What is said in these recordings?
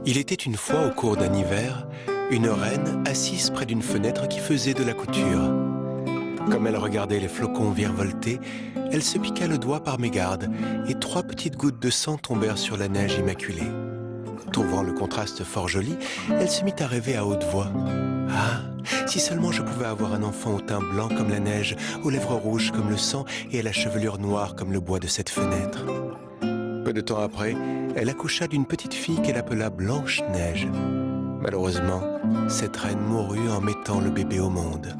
Il était une fois, au cours d'un hiver, une reine assise près d'une fenêtre qui faisait de la couture. Comme elle regardait les flocons virevolter, elle se piqua le doigt par mégarde et 3 petites gouttes de sang tombèrent sur la neige immaculée. Trouvant le contraste fort joli, elle se mit à rêver à haute voix. « Ah, si seulement je pouvais avoir un enfant au teint blanc comme la neige, aux lèvres rouges comme le sang et à la chevelure noire comme le bois de cette fenêtre. » Peu de temps après, elle accoucha d'une petite fille qu'elle appela Blanche-Neige. Malheureusement, cette reine mourut en mettant le bébé au monde.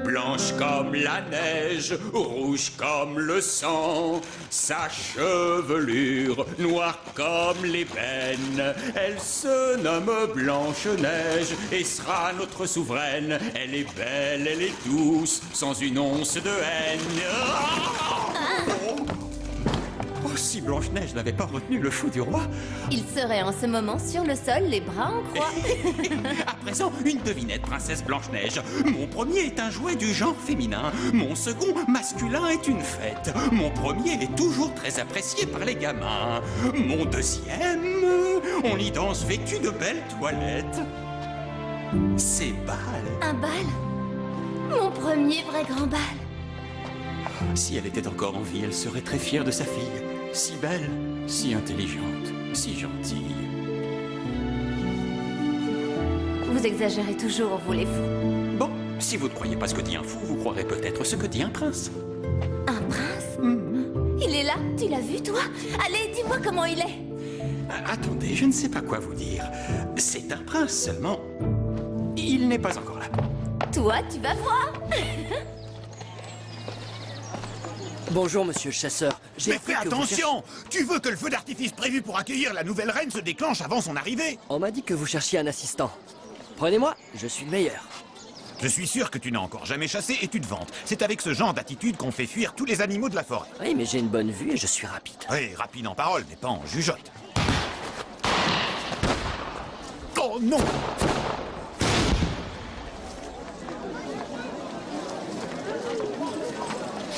Blanche comme la neige, rouge comme le sang, sa chevelure noire comme l'ébène. Elle se nomme Blanche-Neige et sera notre souveraine. Elle est belle, elle est douce, sans une once de haine. Oh, si Blanche-Neige n'avait pas retenu le fou du roi. Il serait en ce moment sur le sol, les bras en croix. À présent, une devinette, princesse Blanche-Neige. Mon premier est un jouet du genre féminin. Mon second, masculin, est une fête. Mon premier est toujours très apprécié par les gamins. Mon deuxième, on y danse vêtu de belles toilettes. C'est bal. Un bal? Mon premier vrai grand bal. Si elle était encore en vie, elle serait très fière de sa fille. Si belle, si intelligente, si gentille. Vous exagérez toujours, vous les fous. Bon, si vous ne croyez pas ce que dit un fou, vous croirez peut-être ce que dit un prince. Un prince? Il est là? Tu l'as vu, toi? Allez, dis-moi comment il est. Attendez, je ne sais pas quoi vous dire. C'est un prince seulement. Il n'est pas encore là. Toi, tu vas voir. Bonjour, monsieur le chasseur. Mais fais attention! Tu veux que le feu d'artifice prévu pour accueillir la nouvelle reine se déclenche avant son arrivée? On m'a dit que vous cherchiez un assistant. Prenez-moi, je suis le meilleur. Je suis sûr que tu n'as encore jamais chassé et tu te vantes. C'est avec ce genre d'attitude qu'on fait fuir tous les animaux de la forêt. Oui, mais j'ai une bonne vue et je suis rapide. Oui, rapide en parole, mais pas en jugeote. Oh non!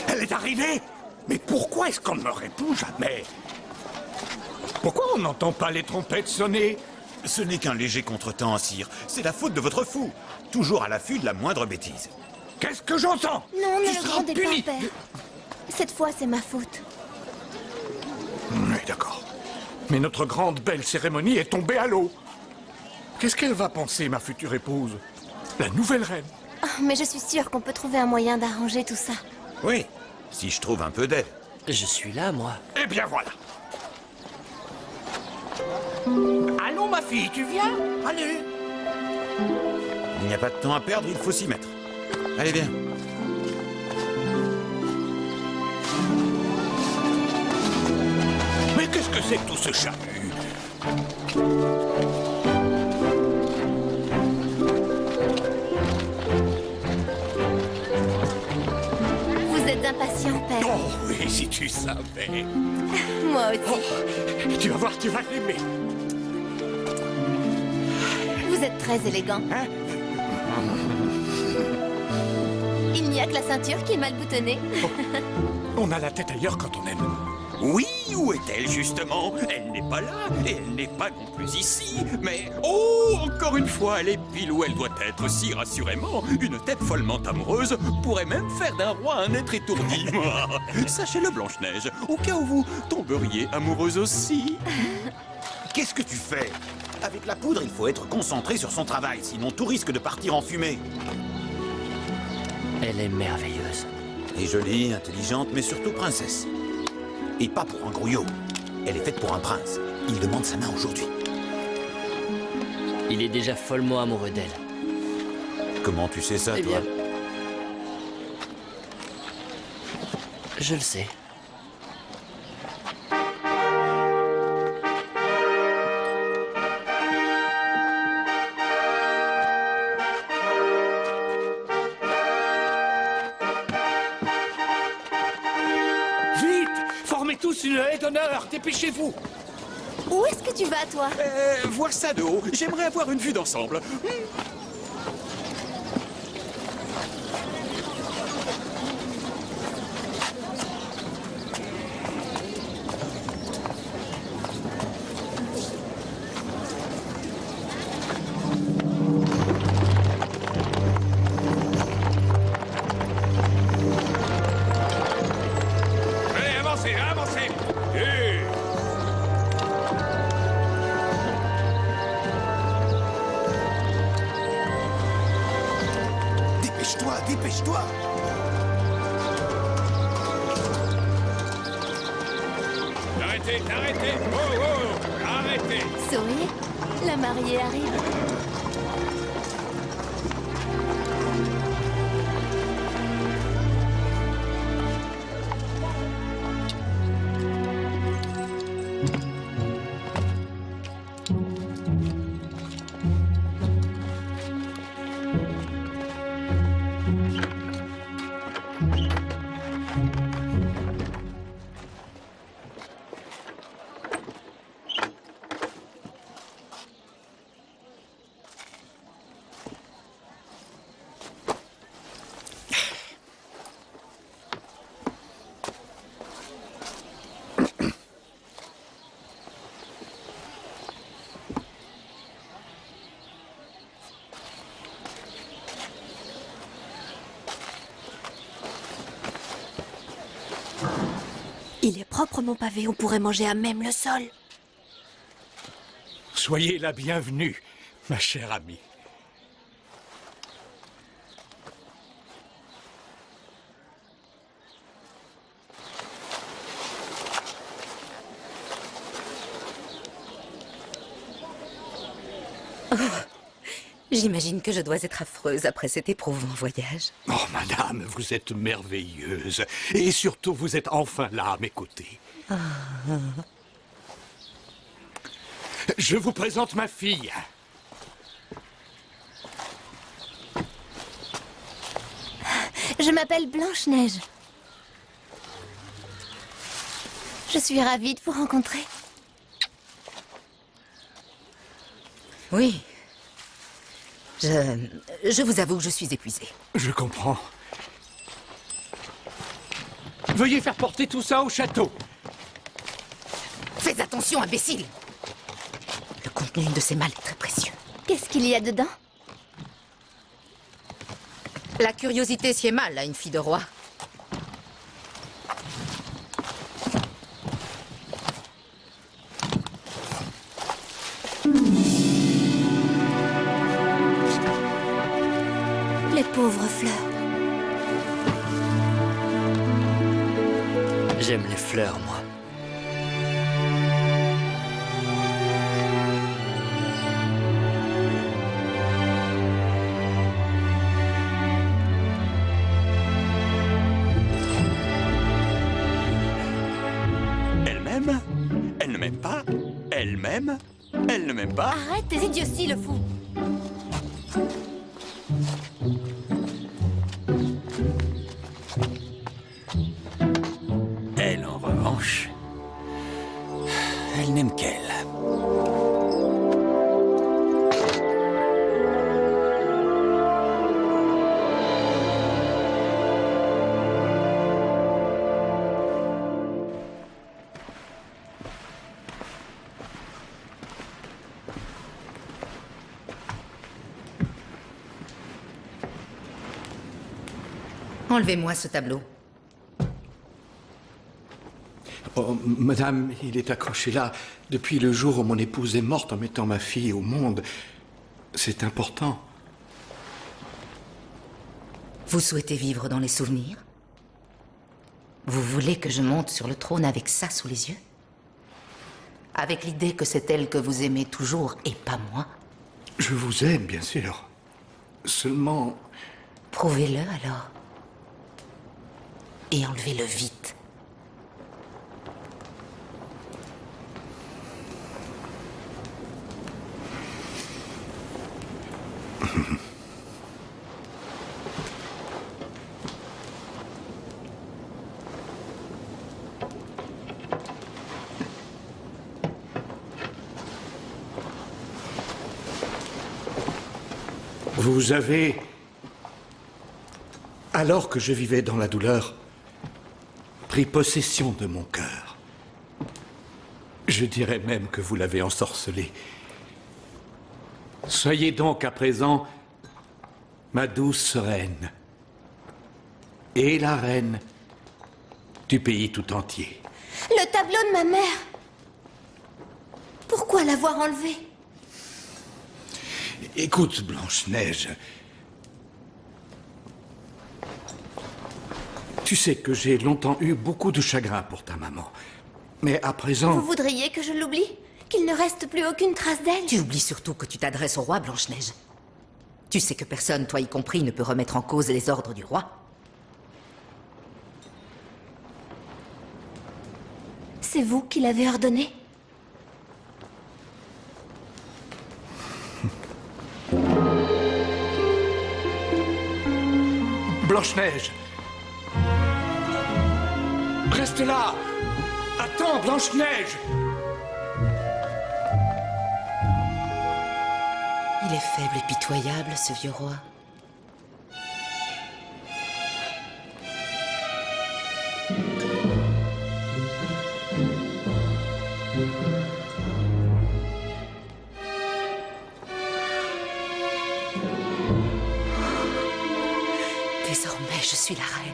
Elle est arrivée! Mais pourquoi est-ce qu'on ne me répond jamais? Pourquoi on n'entend pas les trompettes sonner? Ce n'est qu'un léger contretemps, sire. C'est la faute de votre fou. Toujours à l'affût de la moindre bêtise. Qu'est-ce que j'entends? Non, Tu ne le seras grondez puni. pas, père. Cette fois, c'est ma faute. Oui, d'accord. Mais notre grande belle cérémonie est tombée à l'eau. Qu'est-ce qu'elle va penser, ma future épouse? La nouvelle reine? Oh, mais je suis sûre qu'on peut trouver un moyen d'arranger tout ça. Oui, si je trouve un peu d'aide. Je suis là, moi. Eh bien voilà. Allons, ma fille, tu viens? Allez. Il n'y a pas de temps à perdre, il faut s'y mettre. Allez, viens. Mais qu'est-ce que c'est que tout ce chahut? Vous êtes impatient, père. Oh oui, si tu savais. Moi aussi. Oh, tu vas voir, tu vas l'aimer. Vous êtes très élégant. Hein? Il n'y a que la ceinture qui est mal boutonnée. On a la tête ailleurs quand on aime. Oui, où est-elle justement? Elle n'est pas là, et elle n'est pas non plus ici. Mais, oh, encore une fois, elle est pile où elle doit être, si rassurément. Une tête follement amoureuse pourrait même faire d'un roi un être étourdi. Sachez-le, Blanche-Neige, au cas où vous tomberiez amoureuse aussi. Qu'est-ce que tu fais? Avec la poudre, il faut être concentré sur son travail, sinon tout risque de partir en fumée. Elle est merveilleuse. Et jolie, intelligente, mais surtout princesse. Et pas pour un grouillot. Elle est faite pour un prince. Il demande sa main aujourd'hui. Il est déjà follement amoureux d'elle. Comment tu sais ça, Eh toi? bien, je le sais. Vite! Formez tous une haie d'honneur! Dépêchez-vous! Où est-ce que tu vas, toi? Voir ça de haut, j'aimerais avoir une vue d'ensemble. avancez, avancez. Dépêche-toi, dépêche-toi. Arrêtez, arrêtez. Oh, oh, arrêtez. Souriez, la mariée arrive. Il est proprement pavé, on pourrait manger à même le sol. Soyez la bienvenue, ma chère amie. J'imagine que je dois être affreuse après cet éprouvant voyage. Oh, madame, vous êtes merveilleuse. Et surtout, vous êtes enfin là à mes côtés. Je vous présente ma fille. Je m'appelle Blanche-Neige. Je suis ravie de vous rencontrer. Oui. Je vous avoue que je suis épuisée. Je comprends. Veuillez faire porter tout ça au château. Faites attention, imbécile! Le contenu de ces malles est très précieux. Qu'est-ce qu'il y a dedans? La curiosité sied mal à une fille de roi. Les pauvres fleurs. J'aime les fleurs, moi. Elle m'aime? Elle ne m'aime pas? Elle m'aime? Elle ne m'aime pas? Arrête tes idioties, le fou. Elle, en revanche, elle n'aime qu'elle. Enlevez-moi ce tableau. Oh, madame, il est accroché là depuis le jour où mon épouse est morte en mettant ma fille au monde. C'est important. Vous souhaitez vivre dans les souvenirs? Vous voulez que je monte sur le trône avec ça sous les yeux? Avec l'idée que c'est elle que vous aimez toujours et pas moi? Je vous aime, bien sûr. Seulement... Prouvez-le alors. Et enlevez-le vite. Vous avez, alors que je vivais dans la douleur, pris possession de mon cœur. Je dirais même que vous l'avez ensorcelé. Soyez donc à présent ma douce reine et la reine du pays tout entier. Le tableau de ma mère. Pourquoi l'avoir enlevé? Écoute, Blanche-Neige. Tu sais que j'ai longtemps eu beaucoup de chagrin pour ta maman. Mais à présent... Vous voudriez que je l'oublie? Qu'il ne reste plus aucune trace d'elle? Tu oublies surtout que tu t'adresses au roi, Blanche-Neige. Tu sais que personne, toi y compris, ne peut remettre en cause les ordres du roi. C'est vous qui l'avez ordonné? Blanche-Neige! Reste là! Attends, Blanche-Neige! Il est faible et pitoyable, ce vieux roi. Désormais, je suis la reine.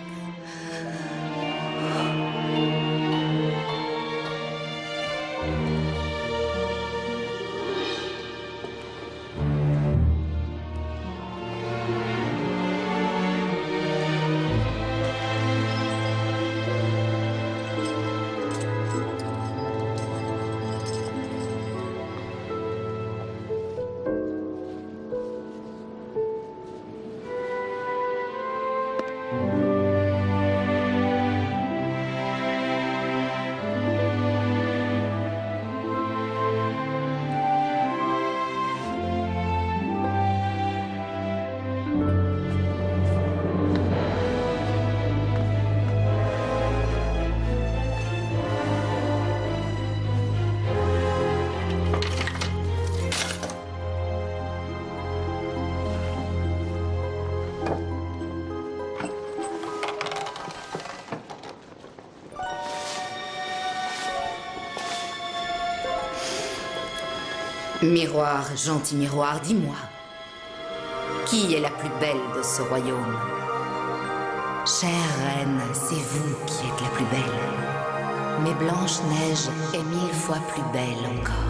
Miroir, gentil miroir, dis-moi, qui est la plus belle de ce royaume? Chère reine, c'est vous qui êtes la plus belle. Mais Blanche-Neige est 1000 fois plus belle encore.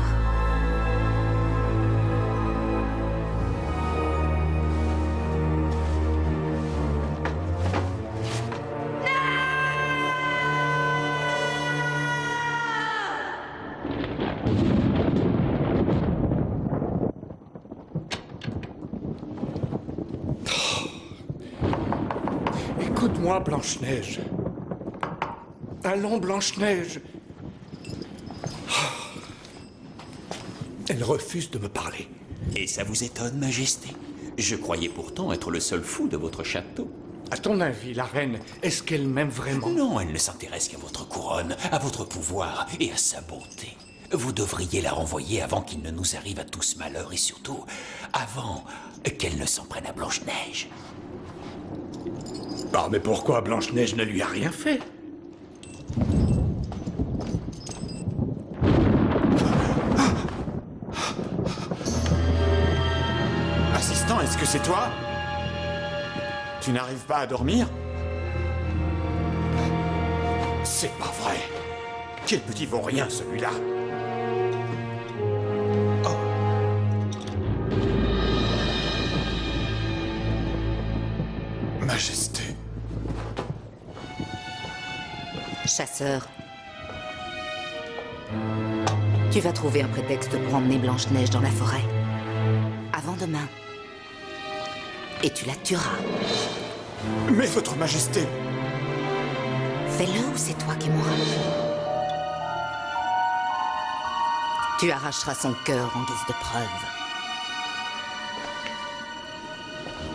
Écoute-moi, Blanche-Neige. Allons, Blanche-Neige. Elle refuse de me parler. Et ça vous étonne, Majesté? Je croyais pourtant être le seul fou de votre château. À ton avis, la reine, est-ce qu'elle m'aime vraiment? Non, elle ne s'intéresse qu'à votre couronne, à votre pouvoir et à sa beauté. Vous devriez la renvoyer avant qu'il ne nous arrive à tous malheur et surtout avant qu'elle ne s'en prenne à Blanche-Neige. Ah, mais pourquoi Blanche-Neige ne lui a rien fait? Assistant, est-ce que c'est toi? Tu n'arrives pas à dormir? C'est pas vrai. Quel petit vaurien, celui-là. Majesté. Chasseur, tu vas trouver un prétexte pour emmener Blanche-Neige dans la forêt. Avant demain. Et tu la tueras. Mais votre majesté... Fais-le ou c'est toi qui mourras. Tu arracheras son cœur en guise de preuve.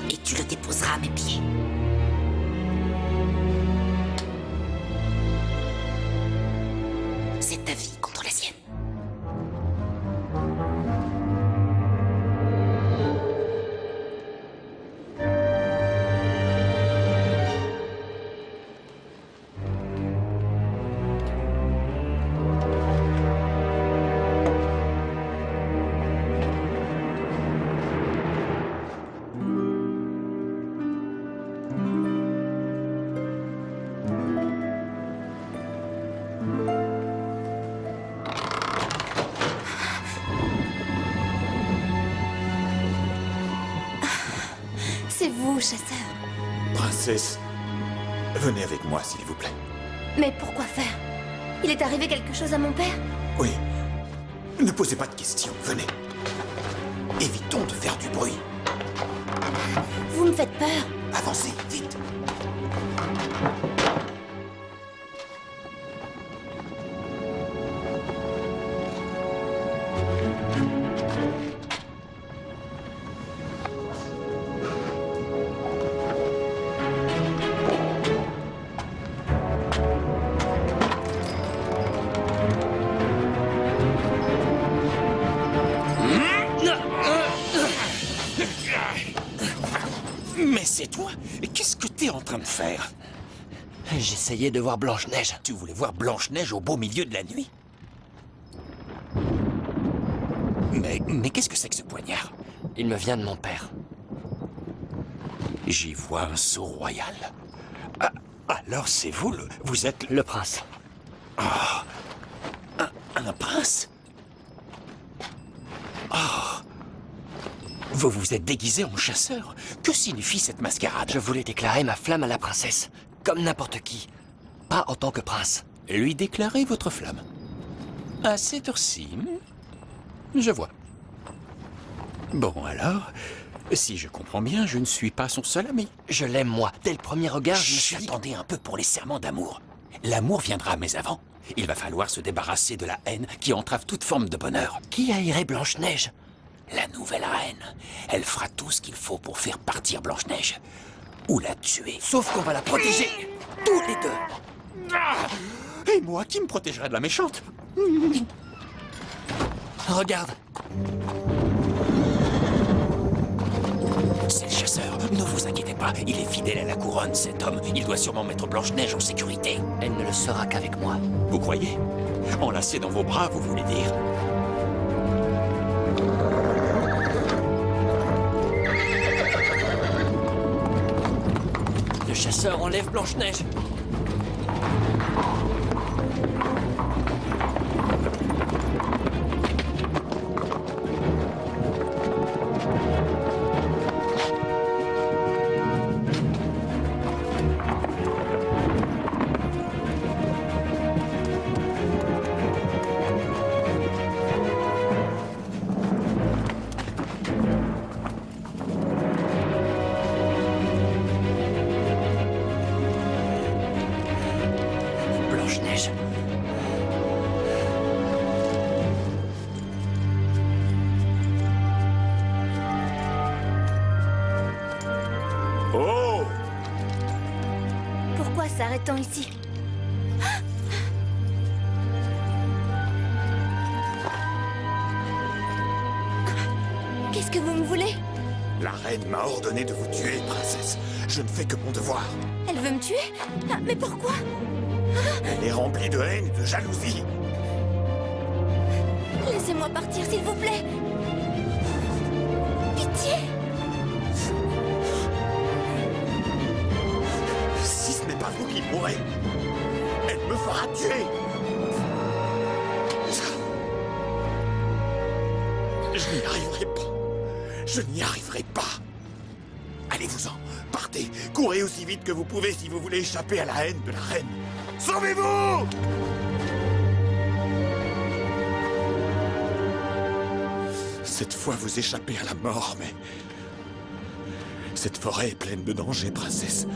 Et tu le déposeras à mes pieds. C'est ta vie contre la sienne. C'est vous, chasseur. Princesse, venez avec moi, s'il vous plaît. Mais pourquoi faire? Il est arrivé quelque chose à mon père? Oui. Ne posez pas de questions, venez. Évitons de faire du bruit. Vous me faites peur. Avancez, vite. Mais c'est toi? Qu'est-ce que t'es en train de faire? J'essayais de voir Blanche-Neige. Tu voulais voir Blanche-Neige au beau milieu de la nuit? Mais qu'est-ce que c'est que ce poignard? Il me vient de mon père. J'y vois un sceau royal. Ah, alors c'est vous, vous êtes Le prince. un prince? Oh. Vous vous êtes déguisé en chasseur? Que signifie cette mascarade? Je voulais déclarer ma flamme à la princesse. Comme n'importe qui. Pas en tant que prince. Lui déclarer votre flamme? À cette heure-ci, je vois. Bon alors, si je comprends bien, je ne suis pas son seul ami. Je l'aime, moi. Dès le premier regard, je me suis dit... Attendez un peu pour les serments d'amour. L'amour viendra, mais avant, il va falloir se débarrasser de la haine qui entrave toute forme de bonheur. Qui haïrait Blanche-Neige? La nouvelle reine, elle fera tout ce qu'il faut pour faire partir Blanche-Neige. Ou la tuer. Sauf qu'on va la protéger. Tous les deux. Et moi, qui me protégera de la méchante? Regarde. C'est le chasseur. Ne vous inquiétez pas, il est fidèle à la couronne, cet homme. Il doit sûrement mettre Blanche-Neige en sécurité. Elle ne le sera qu'avec moi. Vous croyez? Enlacé dans vos bras, vous voulez dire? Le chasseur enlève Blanche-Neige. Blanche-Neige. Oh! Pourquoi s'arrête-t-on ici? Qu'est-ce que vous me voulez? La reine m'a ordonné de vous tuer, princesse. Je ne fais que mon devoir. Elle veut me tuer? Ah, mais pourquoi? Elle est remplie de haine et de jalousie. Laissez-moi partir, s'il vous plaît. Pitié. Si ce n'est pas vous qui mourrez, elle me fera tuer. Je n'y arriverai pas. Je n'y arriverai pas. Allez-vous-en. Partez. Courez aussi vite que vous pouvez si vous voulez échapper à la haine de la reine. Sauvez-vous! Cette fois, vous échappez à la mort, mais... Cette forêt est pleine de dangers, princesse.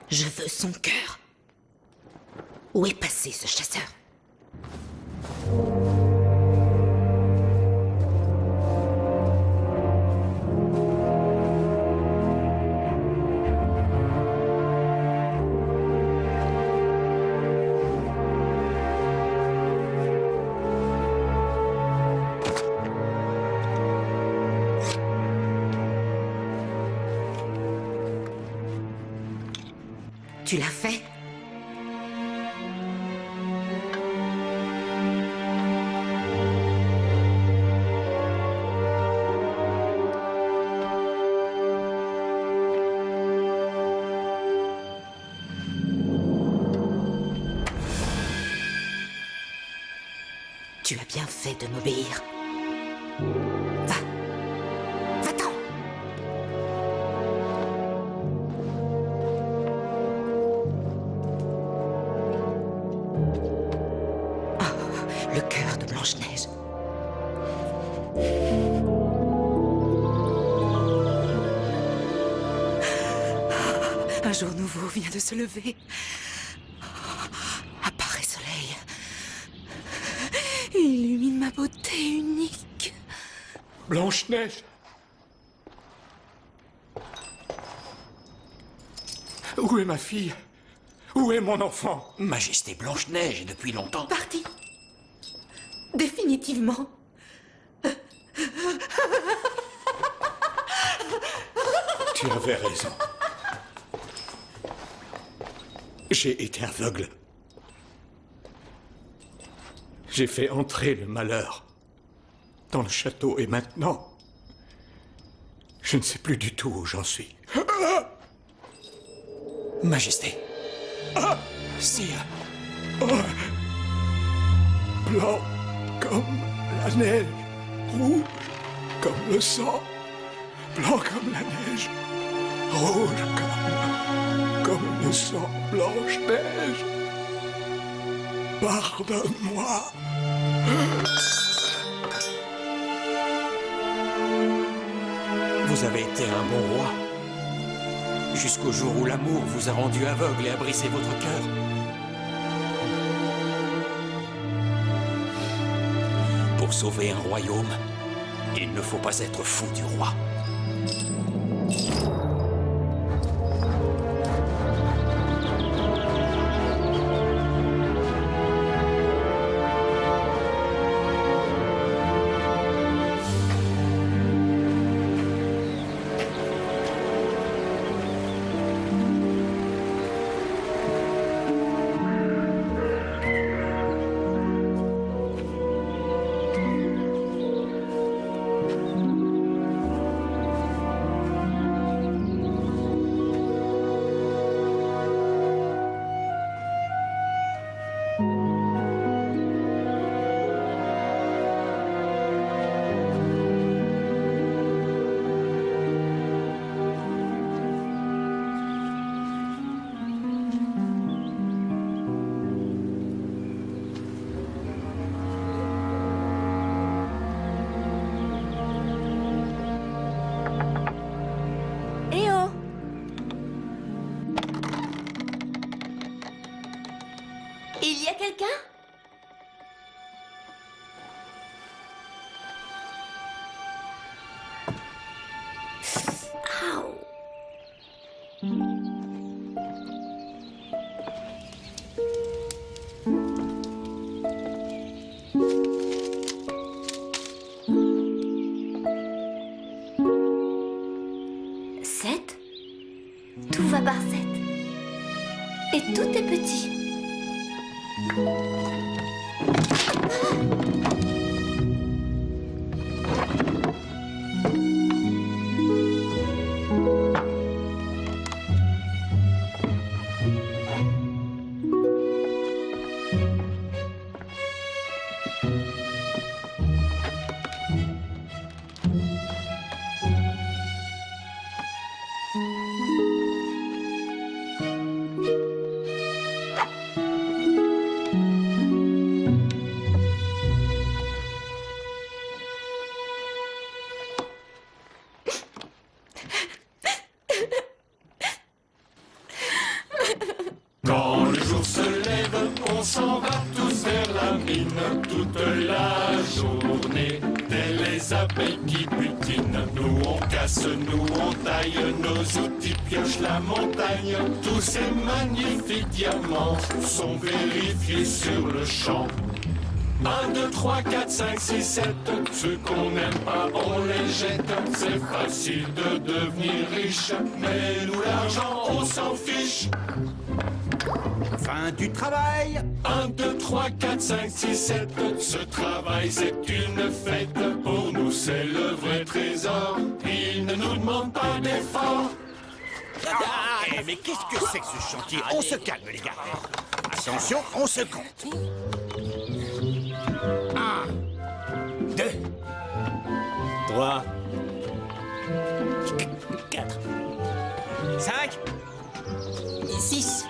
Je veux son cœur. Où est passé ce chasseur? Tu l'as fait? Tu as bien fait de m'obéir. Va. Va-t'en. Le cœur de Blanche-Neige. Un jour nouveau vient de se lever. Apparaît soleil. Illumine ma beauté unique. Blanche-Neige. Où est ma fille? Où est mon enfant? Majesté Blanche-Neige est depuis longtemps. Parti. Définitivement. Tu avais raison. J'ai été aveugle. J'ai fait entrer le malheur dans le château et maintenant, je ne sais plus du tout où j'en suis. Majesté. Sire. Blanc comme la neige, rouge comme le sang, blanc comme la neige, rouge comme le sang, Blanche-Neige. Pardonne-moi. Vous avez été un bon roi. Jusqu'au jour où l'amour vous a rendu aveugle et a brisé votre cœur. Pour sauver un royaume, il ne faut pas être fou du roi. Il y a quelqu'un? Au. Sept? Tout va par sept. Et tout est petit. patine, nous on casse, nous on taille, nos outils piochent la montagne. Tous ces magnifiques diamants sont vérifiés sur le champ. 1, 2, 3, 4, 5, 6, 7. Ceux qu'on n'aime pas, on les jette. C'est facile de devenir riche, mais nous l'argent, on s'en fiche. Fin du travail. 1, 2, 3, 4, 5, 6, 7. Ce travail, c'est une fête. Pour nous, c'est le vrai trésor. Il ne nous demande pas d'effort. Mais qu'est-ce que c'est que ce chantier? On se calme, les gars. Attention, on se compte. 1, 2, 3, 4, 5, 6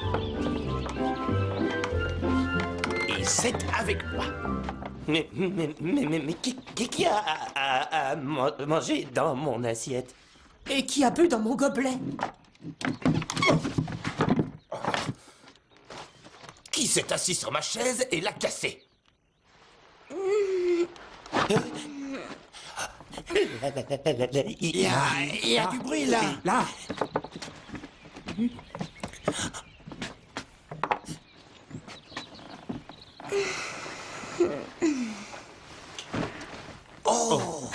et 7 avec moi. Mais qui a à manger dans mon assiette? Et qui a bu dans mon gobelet? Qui s'est assis sur ma chaise et l'a cassée? Il y a du bruit là. Là. Oh.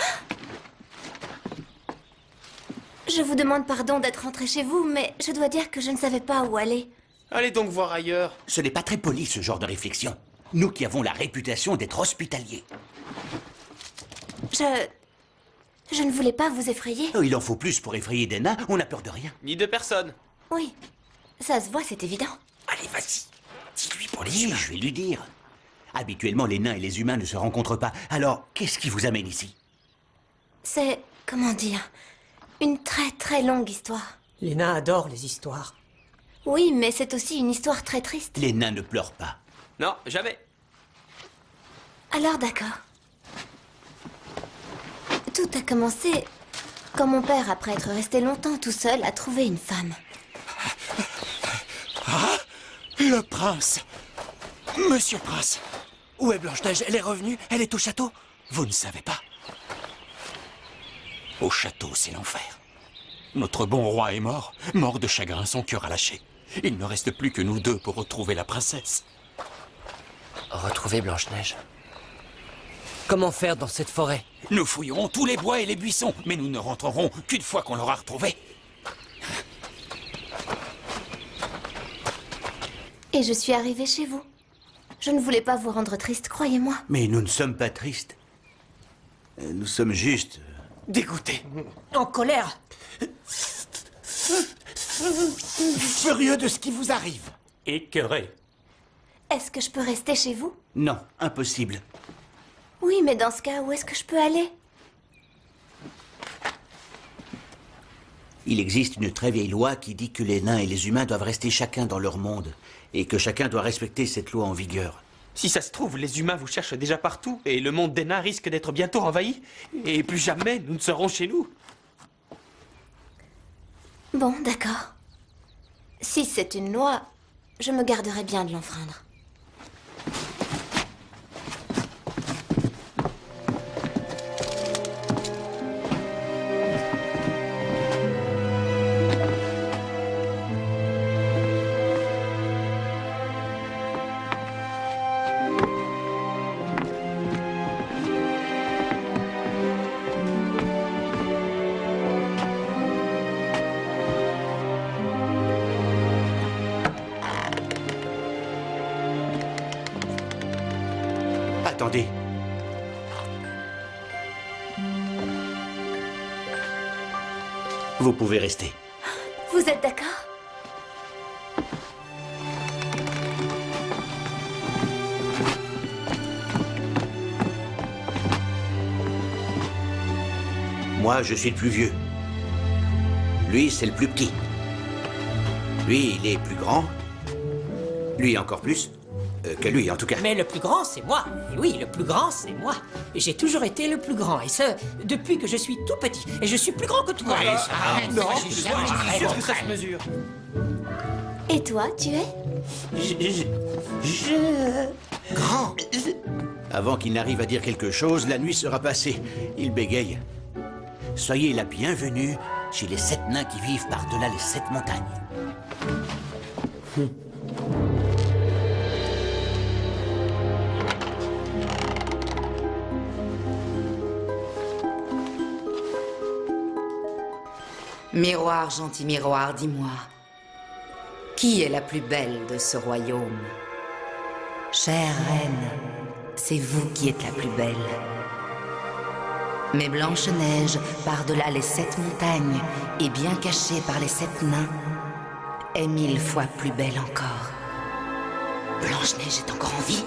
Je vous demande pardon d'être rentré chez vous, mais je dois dire que je ne savais pas où aller. Allez donc voir ailleurs. Ce n'est pas très poli ce genre de réflexion. Nous qui avons la réputation d'être hospitaliers. Je ne voulais pas vous effrayer. Oh, il en faut plus pour effrayer des nains, on n'a peur de rien. Ni de personne. Oui, ça se voit, c'est évident. Allez, vas-y. Dis-lui pour les humains. Je vais lui dire. Habituellement, les nains et les humains ne se rencontrent pas. Alors, qu'est-ce qui vous amène ici? C'est, comment dire, une très très longue histoire. Les nains adorent les histoires. Oui, mais c'est aussi une histoire très triste. Les nains ne pleurent pas. Non, jamais. Alors d'accord. Tout a commencé quand mon père, après être resté longtemps tout seul, a trouvé une femme. Ah, le prince. Monsieur le prince. Où est Blanche-Neige? Elle est revenue? Elle est au château? Vous ne savez pas. Au château, c'est l'enfer. Notre bon roi est mort. Mort de chagrin, son cœur a lâché. Il ne reste plus que nous deux pour retrouver la princesse. Retrouver Blanche-Neige? Comment faire dans cette forêt? Nous fouillerons tous les bois et les buissons, mais nous ne rentrerons qu'une fois qu'on l'aura retrouvée. Et je suis arrivée chez vous. Je ne voulais pas vous rendre triste, croyez-moi. Mais nous ne sommes pas tristes. Nous sommes juste... dégoûtés. En colère. Furieux de ce qui vous arrive. Écœurés. Est-ce que je peux rester chez vous? Non, impossible. Oui, mais dans ce cas, où est-ce que je peux aller? Il existe une très vieille loi qui dit que les nains et les humains doivent rester chacun dans leur monde, et que chacun doit respecter cette loi en vigueur. Si ça se trouve, les humains vous cherchent déjà partout, et le monde des nains risque d'être bientôt envahi, et plus jamais nous ne serons chez nous. Bon, d'accord. Si c'est une loi, je me garderai bien de l'enfreindre. Attendez. Vous pouvez rester. Vous êtes d'accord? Moi, je suis le plus vieux. Lui, c'est le plus petit. Lui, il est plus grand. Lui, encore plus. Que lui, en tout cas. Mais le plus grand, c'est moi. Et oui, le plus grand, c'est moi. J'ai toujours été le plus grand. Et ce, depuis que je suis tout petit. Et je suis plus grand que toi. Non, je suis sûr que ça se mesure. Et toi, tu es? Grand. Avant qu'il n'arrive à dire quelque chose, la nuit sera passée. Il bégaye. Soyez la bienvenue chez les 7 nains qui vivent par-delà les 7 montagnes. Miroir, gentil miroir, dis-moi, qui est la plus belle de ce royaume? Chère reine, c'est vous qui êtes la plus belle. Mais Blanche-Neige, par-delà les 7 montagnes et bien cachée par les 7 nains, est 1000 fois plus belle encore. Blanche-Neige est encore en vie?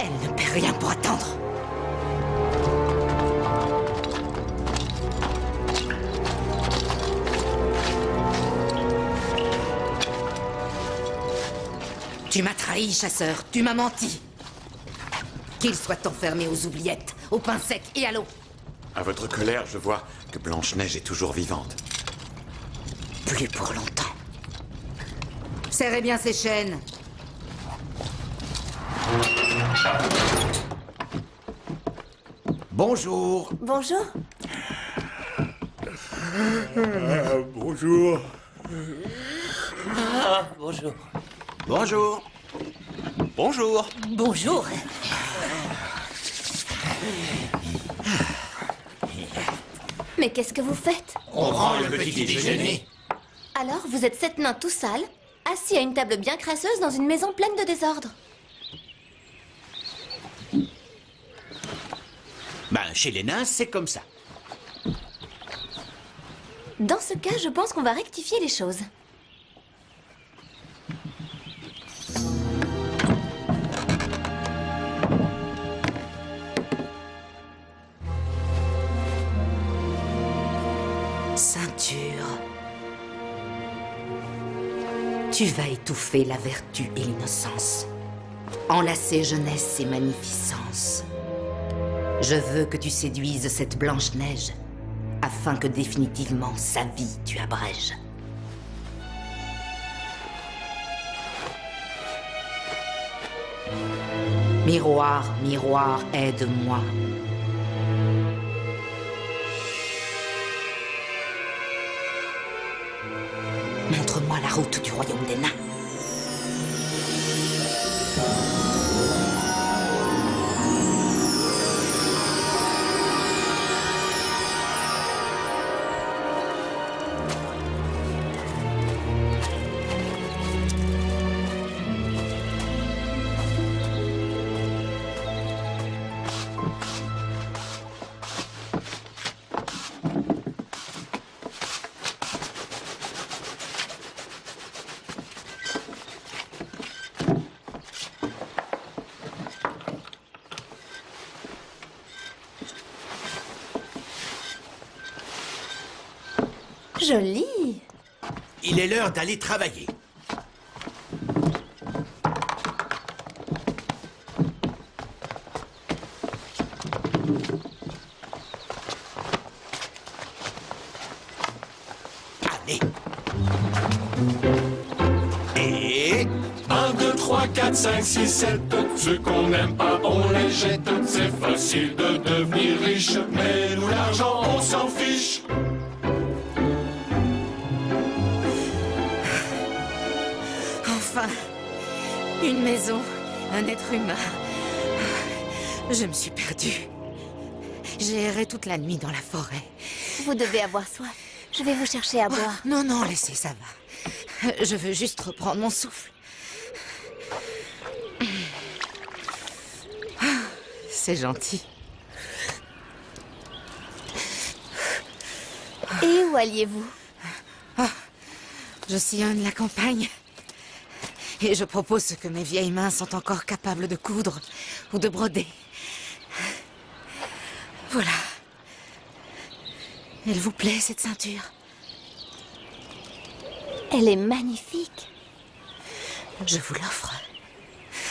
Elle ne perd rien pour attendre. Tu m'as trahi, chasseur, tu m'as menti. Qu'il soit enfermé aux oubliettes, au pain sec et à l'eau. À votre colère, je vois que Blanche-Neige est toujours vivante. Plus pour longtemps. Serrez bien ses chaînes. Bonjour. Bonjour. Bonjour. Bonjour. Bonjour. Bonjour. Bonjour. Mais qu'est-ce que vous faites? On prend le petit déjeuner. Alors, vous êtes 7 nains tout sales, assis à une table bien crasseuse dans une maison pleine de désordre. Ben, chez les nains, c'est comme ça. Dans ce cas, je pense qu'on va rectifier les choses. Ceinture. Tu vas étouffer la vertu et l'innocence. Enlacer jeunesse et magnificence. Je veux que tu séduises cette Blanche-Neige, afin que définitivement sa vie tu abrèges. Miroir, miroir, aide-moi. Montre-moi la route du royaume des nains. Joli. Il est l'heure d'aller travailler. Allez. Et... 1, 2, 3, 4, 5, 6, 7. Ceux qu'on n'aime pas, on les jette. C'est facile de devenir riche, mais nous, l'argent, on s'en fiche. Enfin, une maison, un être humain. Je me suis perdue. J'ai erré toute la nuit dans la forêt. Vous devez avoir soif. Je vais vous chercher à boire. Non, non, laissez, ça va. Je veux juste reprendre mon souffle. C'est gentil. Et où alliez-vous? Je sillonne la campagne. Et je propose ce que mes vieilles mains sont encore capables de coudre ou de broder. Voilà. Elle vous plaît, cette ceinture? Elle est magnifique. Je vous l'offre.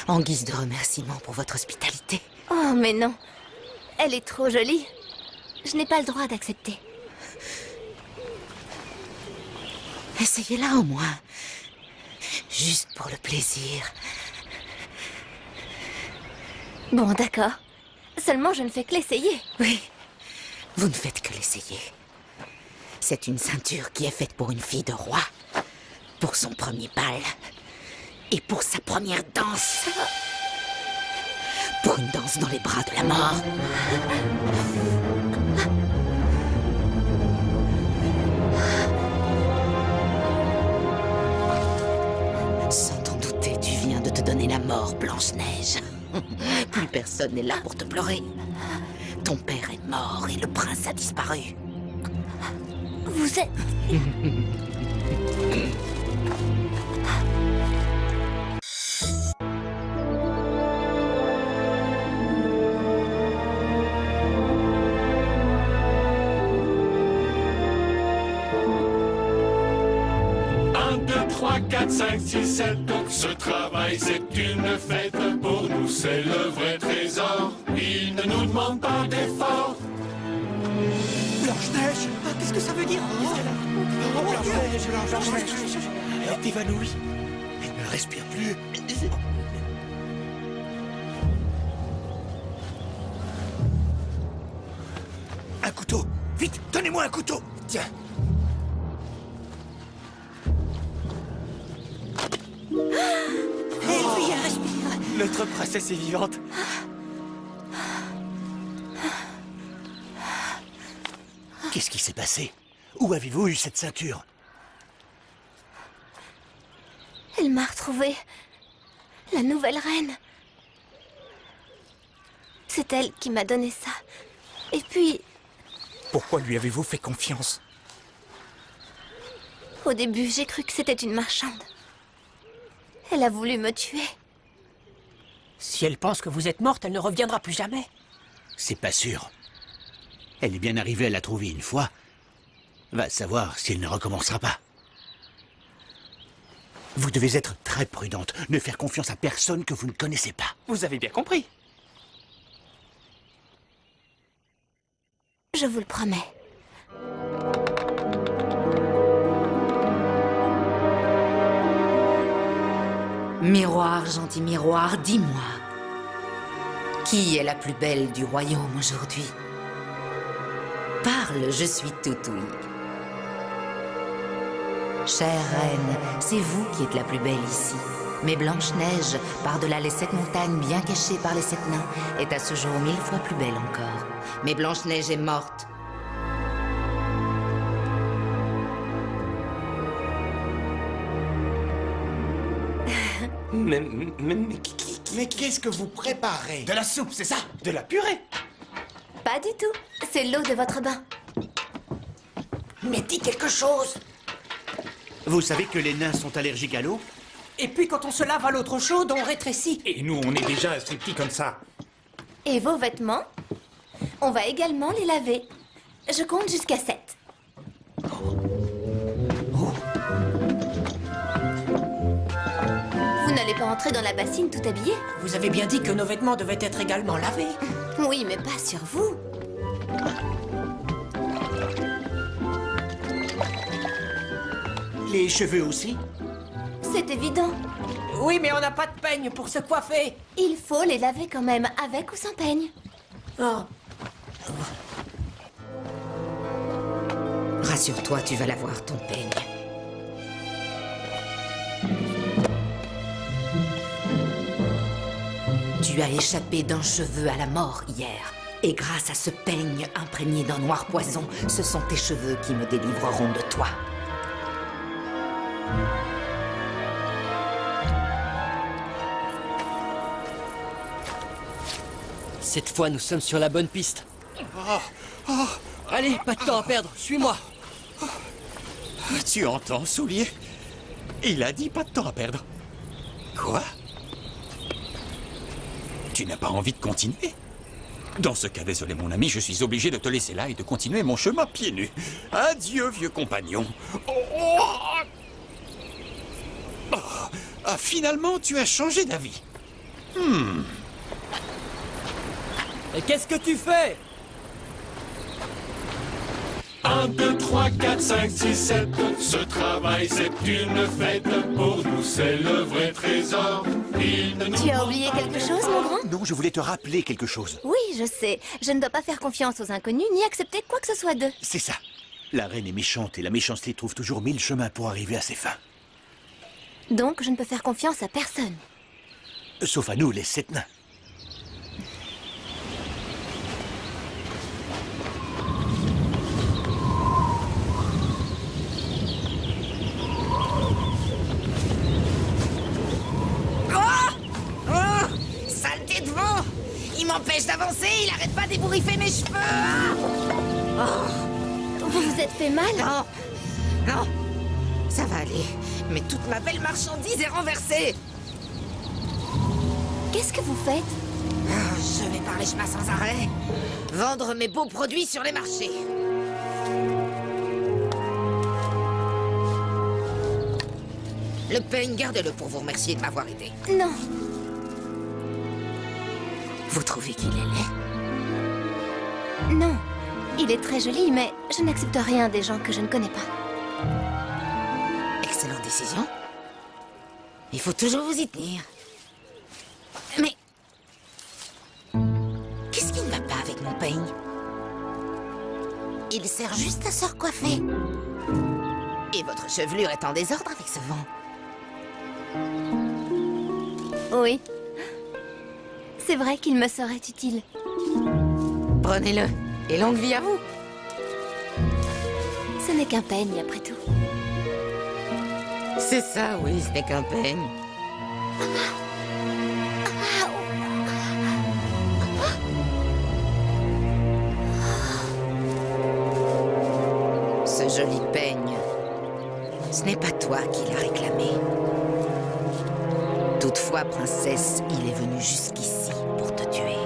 En guise de remerciement pour votre hospitalité. Oh, mais non. Elle est trop jolie. Je n'ai pas le droit d'accepter. Essayez-la au moins. Juste pour le plaisir. Bon, d'accord. Seulement, je ne fais que l'essayer. Oui, vous ne faites que l'essayer. C'est une ceinture qui est faite pour une fille de roi, pour son premier bal et pour sa première danse. Pour une danse dans les bras de la mort. Sans t'en douter, tu viens de te donner la mort, Blanche-Neige. Plus personne n'est là pour te pleurer. Ton père est mort et le prince a disparu. Vous êtes... Un, 2, 3, 4, 5, 6, 7. Ce travail, c'est une fête. Pour nous, c'est le vrai trésor. Il ne nous demande pas d'effort. Blanche-Neige! Qu'est-ce que ça veut dire? Blanche-Neige! Elle est évanouie. Elle ne respire plus. Un couteau! Vite, donnez-moi un couteau! Tiens! Oui, elle respire. Notre princesse est vivante. Qu'est-ce qui s'est passé? Où avez-vous eu cette ceinture? Elle m'a retrouvée. La nouvelle reine. C'est elle qui m'a donné ça. Et puis, Pourquoi lui avez-vous fait confiance? au début, j'ai cru que c'était une marchande. Elle a voulu me tuer. Si elle pense que vous êtes morte, elle ne reviendra plus jamais. C'est pas sûr. Elle est bien arrivée à la trouver une fois. Va savoir si elle ne recommencera pas. Vous devez être très prudente. Ne faire confiance à personne que vous ne connaissez pas. Vous avez bien compris. Je vous le promets. Miroir, gentil miroir, dis-moi. Qui est la plus belle du royaume aujourd'hui? Parle, je suis tout ouïe. Chère reine, c'est vous qui êtes la plus belle ici. Mais Blanche-Neige, par-delà les 7 montagnes bien cachées par les 7 nains, est à ce jour 1000 fois plus belle encore. Mais Blanche-Neige est morte. Mais qu'est-ce que vous préparez? De la soupe, c'est ça? De la purée? Pas du tout. C'est l'eau de votre bain. Mais dis quelque chose. Vous savez que les nains sont allergiques à l'eau? Et puis quand on se lave à l'eau trop chaude, on rétrécit. Et nous, on est déjà assez petits comme ça. Et vos vêtements? On va également les laver. Je compte jusqu'à 7. Vous n'allez pas entrer dans la bassine tout habillé? Vous avez bien dit que nos vêtements devaient être également lavés. Oui, mais pas sur vous. Les cheveux aussi? C'est évident. Oui, mais on n'a pas de peigne pour se coiffer. Il faut les laver quand même, avec ou sans peigne. Oh. Rassure-toi, tu vas l'avoir, ton peigne. Tu as échappé d'un cheveu à la mort hier. Et grâce à ce peigne imprégné d'un noir poison, ce sont tes cheveux qui me délivreront de toi. Cette fois, nous sommes sur la bonne piste. Allez, pas de temps à perdre, suis-moi. Tu entends, Soulier? Il a dit pas de temps à perdre. Quoi? Tu n'as pas envie de continuer? Dans ce cas, désolé mon ami, je suis obligé de te laisser là et de continuer mon chemin pieds nus. Adieu, vieux compagnon. Ah, finalement, tu as changé d'avis. Et qu'est-ce que tu fais? 1, 2, 3, 4, 5, 6, 7. Ce travail, c'est une fête. Pour nous, c'est le vrai trésor. Il ne nous Tu as oublié quelque chose, mon grand? Non, je voulais te rappeler quelque chose. Oui, je sais. Je ne dois pas faire confiance aux inconnus ni accepter quoi que ce soit d'eux. C'est ça. La reine est méchante et la méchanceté trouve toujours 1000 chemins pour arriver à ses fins. Donc, je ne peux faire confiance à personne. Sauf à nous, les 7 nains. Saleté de vent! Il m'empêche d'avancer, il arrête pas d'ébouriffer mes cheveux! Vous vous êtes fait mal? Non! Non! Ça va aller, mais toute ma belle marchandise est renversée! Qu'est-ce que vous faites? Je vais par les chemins sans arrêt. Vendre mes beaux produits sur les marchés. Le peigne, gardez-le pour vous remercier de m'avoir aidé. Non. Vous trouvez qu'il est laid? Non. Il est très joli, mais je n'accepte rien des gens que je ne connais pas. Excellente décision. Il faut toujours vous y tenir. Mais... qu'est-ce qui ne va pas avec mon peigne? Il sert juste à se recoiffer. Et votre chevelure est en désordre avec ce vent. Oui. C'est vrai qu'il me serait utile. Prenez-le. Et longue vie à vous. Ce n'est qu'un peigne, après tout. C'est ça, oui, ce n'est qu'un peigne. Ce joli peigne, ce n'est pas toi qui l'as réclamé. Toutefois, princesse, il est venu jusqu'ici pour te tuer.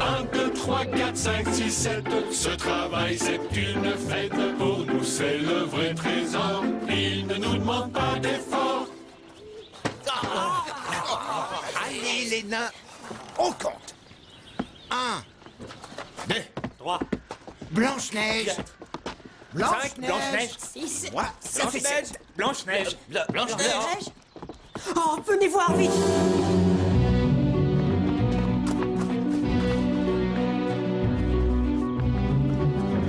Un, 2, 3, 4, 5, 6, 7. Ce travail, c'est une fête. Pour nous, c'est le vrai trésor. Il ne nous demande pas d'effort. Allez, les nains, on compte. 1, 2, 3. Blanche-Neige. Blanche-Neige. 6. Moi, ça fait 7. Blanche-Neige. Blanche-Neige. Oh, venez voir vite.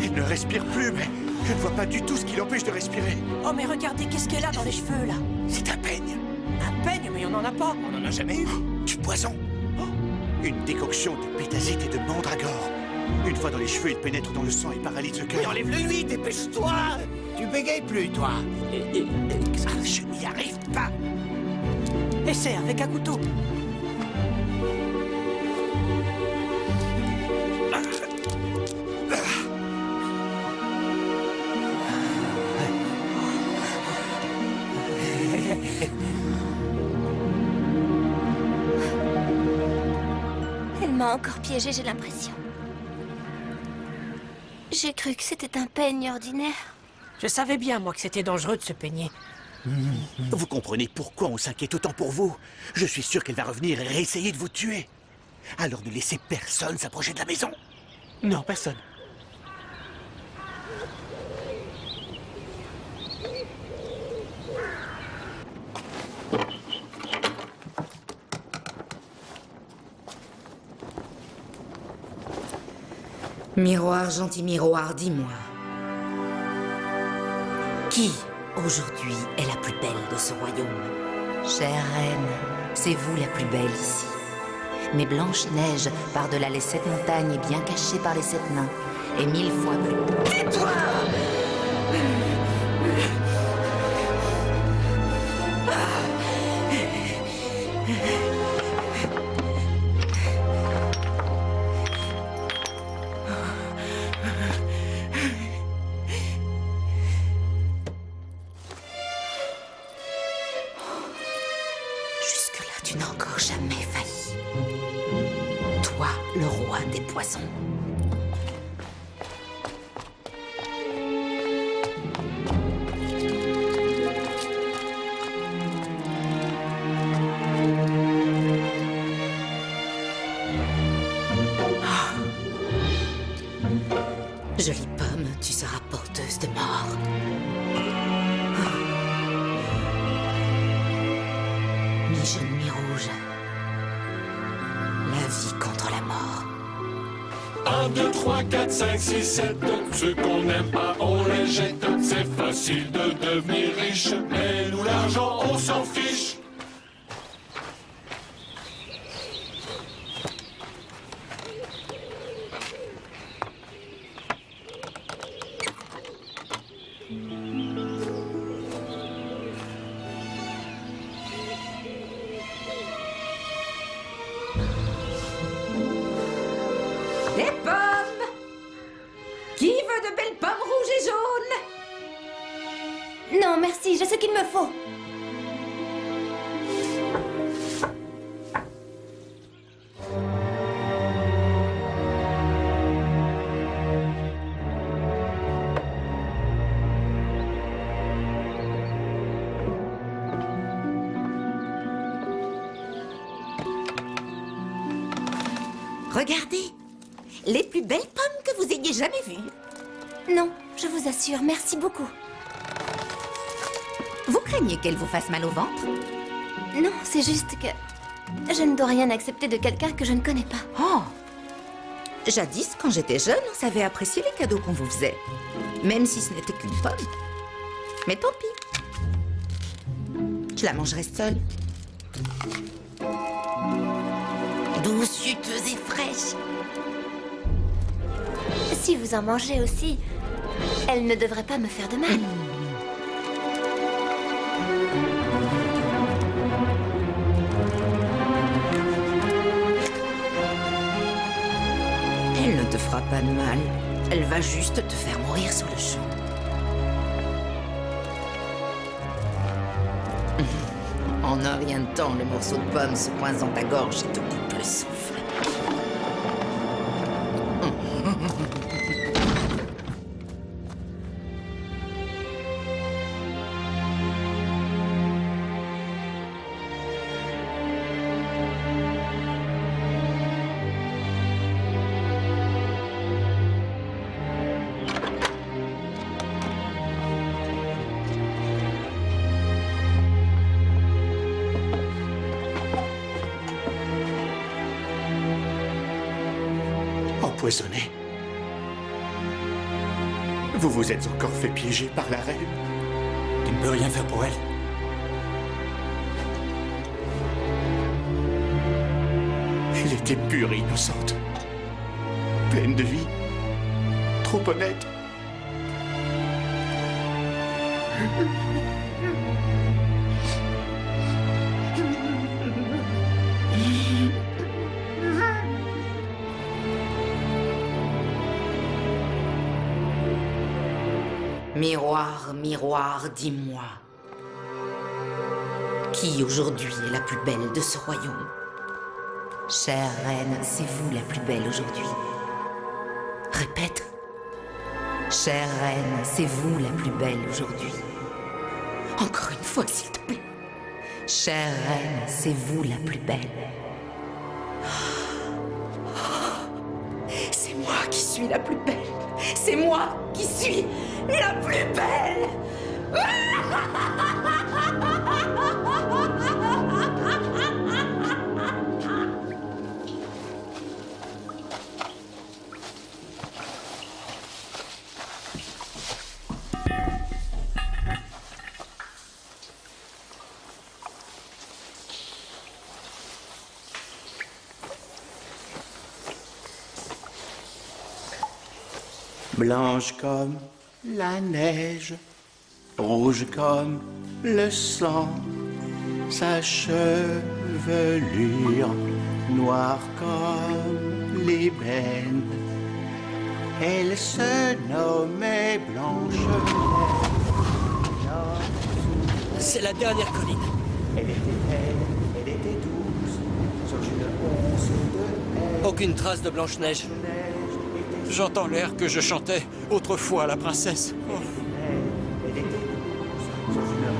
Il ne respire plus, mais je ne vois pas du tout ce qui l'empêche de respirer. Oh, mais regardez, qu'est-ce qu'elle a dans les cheveux, là? C'est un peigne. Un peigne, mais on n'en a pas. On n'en a jamais eu. Du poison. Une décoction de pétasite et de mandragore. Une fois dans les cheveux, il pénètre dans le sang et paralyse le cœur. Enlève-le lui, dépêche-toi. Tu bégayes plus, toi. Je n'y arrive pas. Essaie avec un couteau. Elle m'a encore piégée, j'ai l'impression. J'ai cru que c'était un peigne ordinaire. Je savais bien, moi, que c'était dangereux de se peigner. Vous comprenez pourquoi on s'inquiète autant pour vous? Je suis sûr qu'elle va revenir et réessayer de vous tuer. Alors ne laissez personne s'approcher de la maison. Non, personne. Miroir, gentil miroir, dis-moi. Qui, aujourd'hui, est la plus belle de ce royaume? Chère reine, c'est vous la plus belle ici. Mais Blanche-Neige, par-delà les 7 montagnes, est bien cachée par les 7 nains. Et 1000 fois plus... Tais-toi! Jusque-là, tu n'as encore jamais failli. Toi, le roi des poisons. Jolie pomme, tu seras porteuse de mort. Mi-jaune, mi-rouge. La vie contre la mort. 1, 2, 3, 4, 5, 6, 7. Ceux qu'on n'aime pas, on les jette. C'est facile de devenir riche, mais nous l'argent, on s'en fiche. Les pommes! Qui veut de belles pommes rouges et jaunes? Non, merci, j'ai ce qu'il me faut. Regardez, les plus belles pommes que vous ayez jamais vues. Non, je vous assure, merci beaucoup. Vous craignez qu'elle vous fasse mal au ventre? Non, c'est juste que je ne dois rien accepter de quelqu'un que je ne connais pas. Oh! Jadis, quand j'étais jeune, on savait apprécier les cadeaux qu'on vous faisait. Même si ce n'était qu'une pomme. Mais tant pis. Je la mangerai seule. Douce, juteuse et fraîche. Si vous en mangez aussi, elle ne devrait pas me faire de mal. Elle ne te fera pas de mal. Elle va juste te faire mourir sur le champ. En un rien de temps, le morceau de pomme se coince dans ta gorge et te coupe le souffle. Empoisonné. Vous vous êtes encore fait piéger par la reine. Tu ne peux rien faire pour elle. Elle était pure et innocente. Pleine de vie. Trop honnête. Miroir, miroir, dis-moi. Qui aujourd'hui est la plus belle de ce royaume? Chère reine, c'est vous la plus belle aujourd'hui. Répète. Chère reine, c'est vous la plus belle aujourd'hui. Encore une fois, s'il te plaît. Chère reine, c'est vous la plus belle. C'est moi qui suis la plus belle. C'est moi qui suis la plus belle. Blanche comme la neige, rouge comme le sang, sa chevelure noire comme l'ébène. Elle se nommait Blanche-Neige. C'est la dernière colline. Elle était belle, elle était douce, sur une once de neige. Aucune trace de Blanche-Neige. J'entends l'air que je chantais autrefois à la princesse.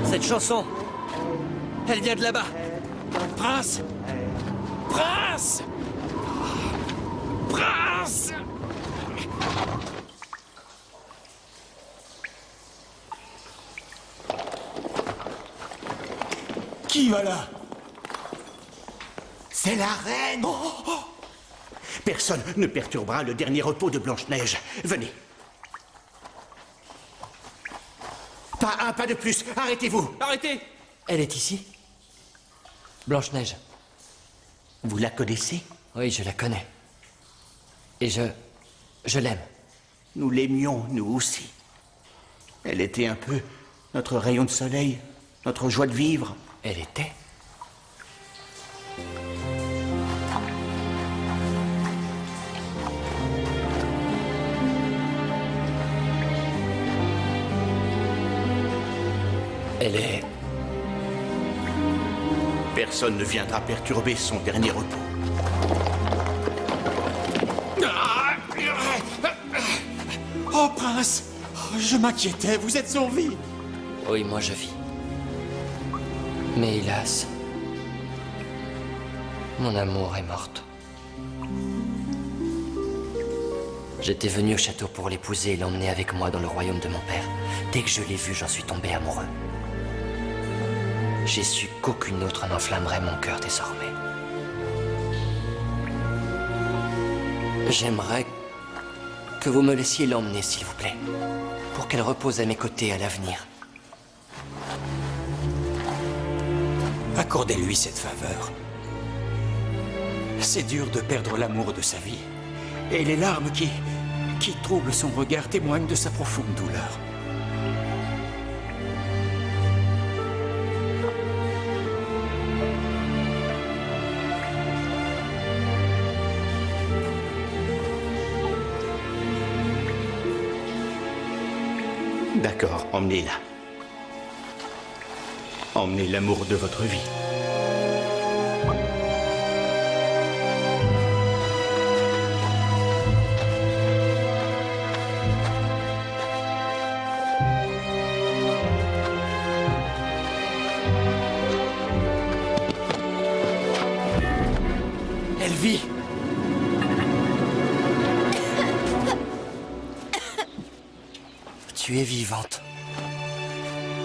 Cette chanson, elle vient de là-bas. Prince! Prince! Prince! Qui va là? C'est la reine. Personne ne perturbera le dernier repos de Blanche-Neige. Venez. Pas un pas de plus. Arrêtez-vous. Arrêtez! Elle est ici? Blanche-Neige. Vous la connaissez? Oui, je la connais. Et je l'aime. Nous l'aimions, nous aussi. Elle était un peu notre rayon de soleil, notre joie de vivre. Elle était? Elle est... Personne ne viendra perturber son dernier repos. Oh, prince! Je m'inquiétais, vous êtes en vie! Oui, moi je vis. Mais hélas, mon amour est morte. J'étais venu au château pour l'épouser et l'emmener avec moi dans le royaume de mon père. Dès que je l'ai vue, j'en suis tombé amoureux. J'ai su qu'aucune autre n'enflammerait mon cœur désormais. J'aimerais que vous me laissiez l'emmener, s'il vous plaît, pour qu'elle repose à mes côtés à l'avenir. Accordez-lui cette faveur. C'est dur de perdre l'amour de sa vie. Et les larmes qui troublent son regard témoignent de sa profonde douleur. D'accord, emmenez-la. Emmenez l'amour de votre vie. Elle vit. Tu es vivante.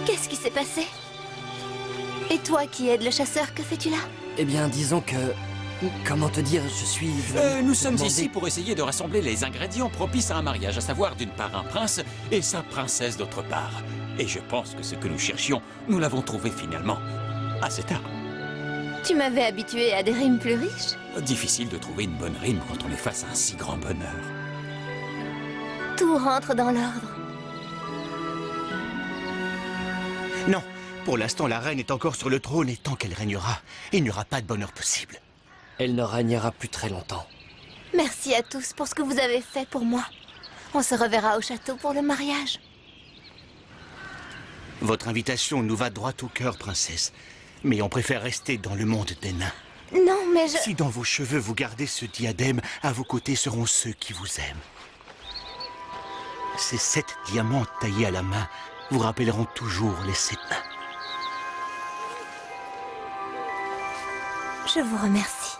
Qu'est-ce qui s'est passé? Et toi qui aides le chasseur, que fais-tu là? Eh bien, disons que... Comment te dire, je suis... Nous sommes demander- ici pour essayer de rassembler les ingrédients propices à un mariage, à savoir d'une part un prince et sa princesse d'autre part. Et je pense que ce que nous cherchions, nous l'avons trouvé finalement. Assez tard. Tu m'avais habitué à des rimes plus riches. Difficile de trouver une bonne rime quand on est face à un si grand bonheur. Tout rentre dans l'ordre. Non, pour l'instant, la reine est encore sur le trône et tant qu'elle régnera, il n'y aura pas de bonheur possible. Elle ne régnera plus très longtemps. Merci à tous pour ce que vous avez fait pour moi. On se reverra au château pour le mariage. Votre invitation nous va droit au cœur, princesse. Mais on préfère rester dans le monde des nains. Non, mais je... Si dans vos cheveux vous gardez ce diadème, à vos côtés seront ceux qui vous aiment. Ces 7 diamants taillés à la main vous rappelleront toujours les 7 nains. Je vous remercie.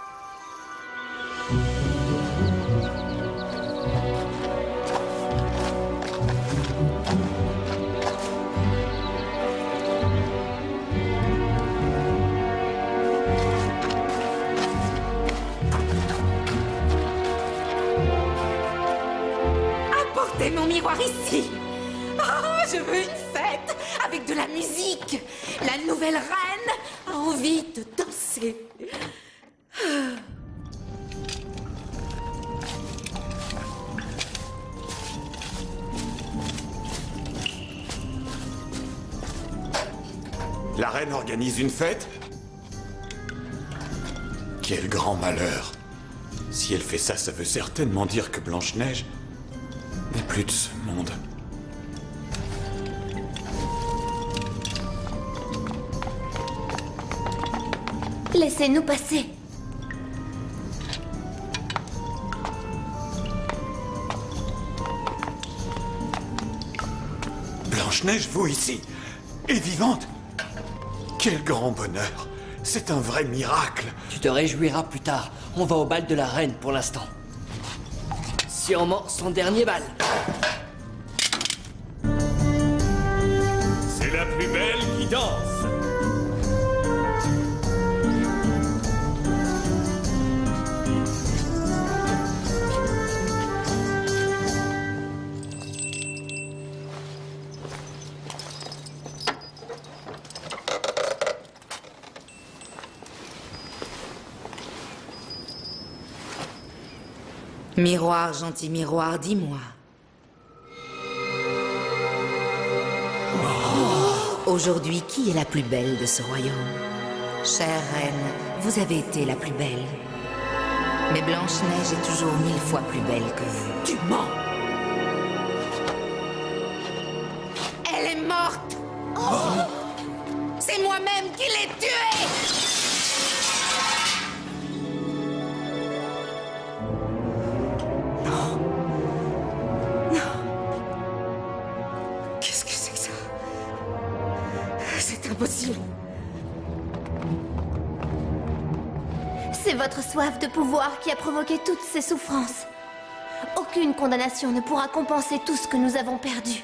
Apportez mon miroir ici. Oh, je veux une fête avec de la musique. La nouvelle reine a envie de danser. La reine organise une fête? Quel grand malheur! Si elle fait ça, ça veut certainement dire que Blanche-Neige n'est plus de ce monde. Laissez-nous passer. Blanche-Neige, vous ici, et vivante! Quel grand bonheur! C'est un vrai miracle! Tu te réjouiras plus tard. On va au bal de la reine pour l'instant. Sûrement son dernier bal. C'est la plus belle qui danse. Miroir, gentil miroir, dis-moi. Aujourd'hui, qui est la plus belle de ce royaume? Chère reine, vous avez été la plus belle. Mais Blanche-Neige est toujours 1000 fois plus belle que vous. Tu mens! Elle est morte! C'est moi-même qui l'ai tuée! Non. Qu'est-ce que c'est que ça? C'est impossible. C'est votre soif de pouvoir qui a provoqué toutes ces souffrances. Aucune condamnation ne pourra compenser tout ce que nous avons perdu.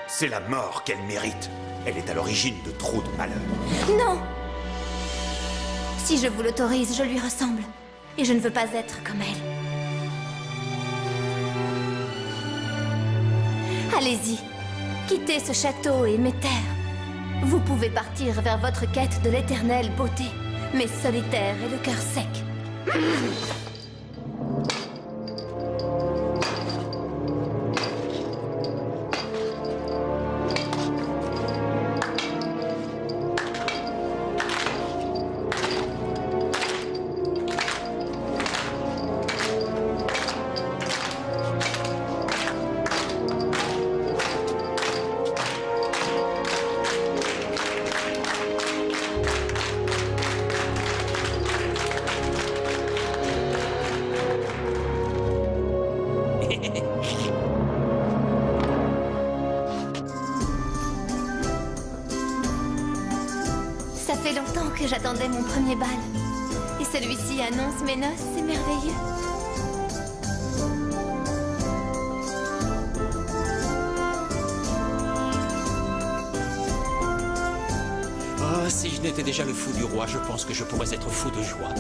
C'est la mort qu'elle mérite. Elle est à l'origine de trop de malheur. Non! Si je vous l'autorise, je lui ressemble. Et je ne veux pas être comme elle. Allez-y. Quittez ce château et mes terres. Vous pouvez partir vers votre quête de l'éternelle beauté. Mais solitaire et le cœur sec. Ça fait longtemps que j'attendais mon premier bal. Et celui-ci annonce mes noces, c'est merveilleux. Oh, si je n'étais déjà le fou du roi, je pense que je pourrais être fou de joie.